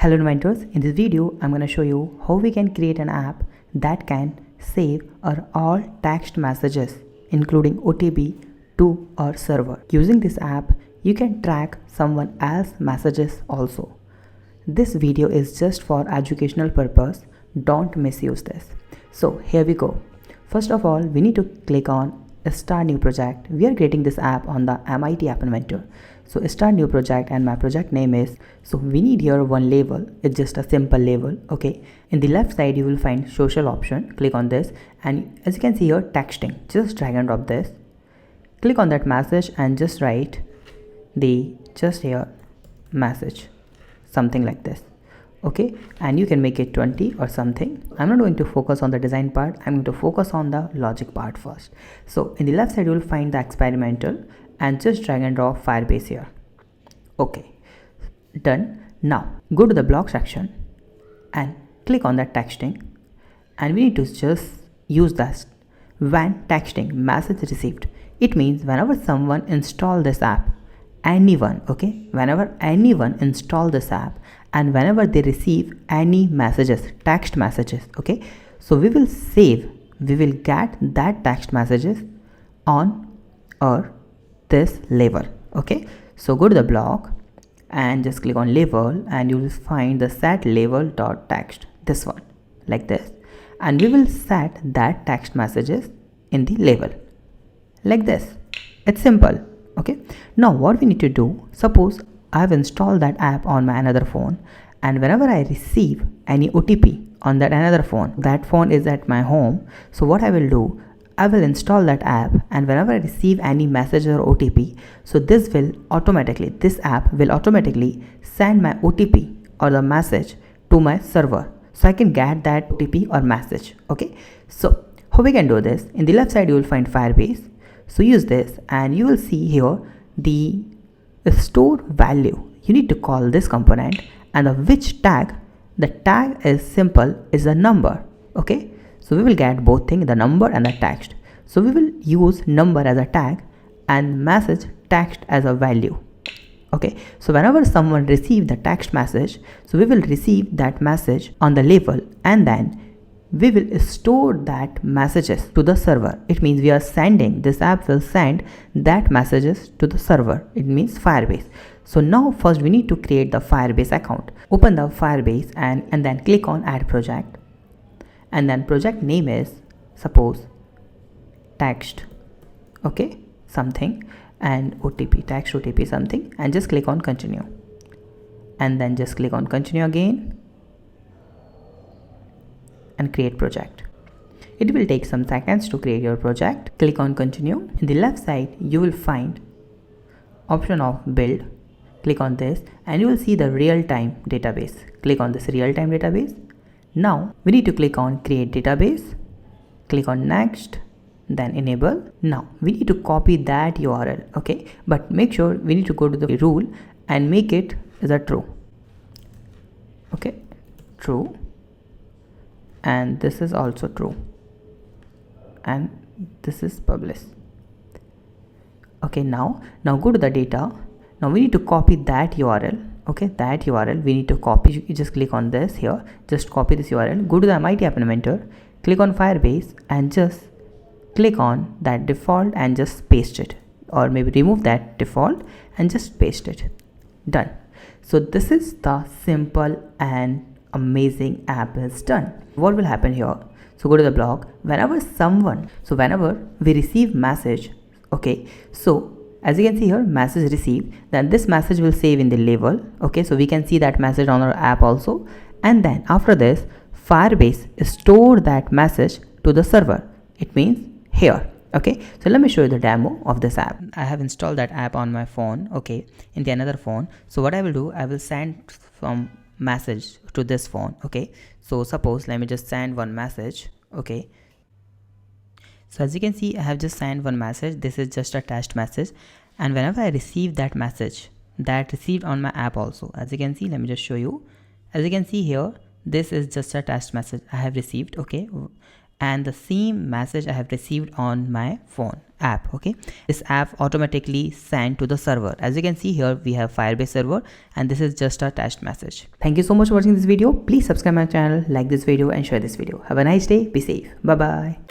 Hello inventors, in this video I'm going to show you how we can create an app that can save our all text messages including OTP to our server. Using this app you can track someone else's messages also. This video is just for educational purpose, don't misuse this. So here we go. First of all we need to click on start new project. We are creating this app on the MIT App Inventor. So start new project and my project name is, so we need here one label. It's just a simple label. Okay, in the left side you will find social option. Click on this and as you can see here texting, just drag and drop this, click on that message and just write the just here message, something like this. Okay, and you can make it 20 or something. I'm not going to focus on the design part, I'm going to focus on the logic part first. So in the left side you will find the experimental and just drag and drop Firebase here. Okay, done. Now go to the block section and click on that texting, and we need to just use that when texting message received. It means whenever someone install this app, anyone, okay, whenever anyone install this app and whenever they receive any messages, text messages, okay, so we will get that text messages on our this label. Okay, so go to the block and just click on label and you will find the set label dot text, this one, like this, and we will set that text messages in the label like this. It's simple. Okay, now what we need to do, suppose I have installed that app on my another phone and whenever I receive any OTP on that another phone, that phone is at my home, so what I will do, I will install that app and whenever I receive any message or OTP, so this app will automatically send my OTP or the message to my server, so I can get that OTP or message. Okay, so how we can do this, in the left side you will find Firebase. So use this and you will see here the store value. You need to call this component and the which tag, the tag is simple, is a number. Okay, so we will get both things, the number and the text. So we will use number as a tag and message text as a value. Okay, so whenever someone receive the text message, so we will receive that message on the label and then we will store that messages to the server. It means we are sending, this app will send that messages to the server. It means Firebase. So now first we need to create the Firebase account. Open the Firebase and then click on add project, and then project name is suppose text, okay, something, and OTP, text OTP something, and just click on continue and then just click on continue again and create project. It will take some seconds to create your project. Click on continue. In the left side you will find option of build. Click on this and you will see the real-time database. Click on this real-time database. Now we need to click on create database. Click on next, then enable. Now we need to copy that URL, okay, but make sure we need to go to the rule and make it as a true. Okay, true, and this is also true, and this is publish. Okay, now go to the data. Now we need to copy that URL. Okay, that URL we need to copy. You just click on this here, just copy this URL, go to the MIT App Inventor, click on Firebase and just click on that default and just paste it, or maybe remove that default and just paste it. Done. So this is the simple and amazing app is done. What will happen here, so go to the block, whenever we receive message, okay, so as you can see here message received, then this message will save in the label. Okay, so we can see that message on our app also, and then after this Firebase store that message to the server. It means here. Okay, so let me show you the demo of this app. I have installed that app on my phone, okay, in the another phone. So what I will do, I will send some message to this phone. Okay, so suppose let me just send one message. Okay, so as you can see I have just sent one message. This is just a test message, and whenever I receive that message, that received on my app also, as you can see, let me just show you. As you can see here, this is just a test message I have received. Okay, and the same message I have received on my phone app. Okay, this app automatically sent to the server. As you can see here, we have Firebase server, and this is just a test message. Thank you so much for watching this video. Please subscribe my channel, like this video, and share this video. Have a nice day. Be safe. Bye bye.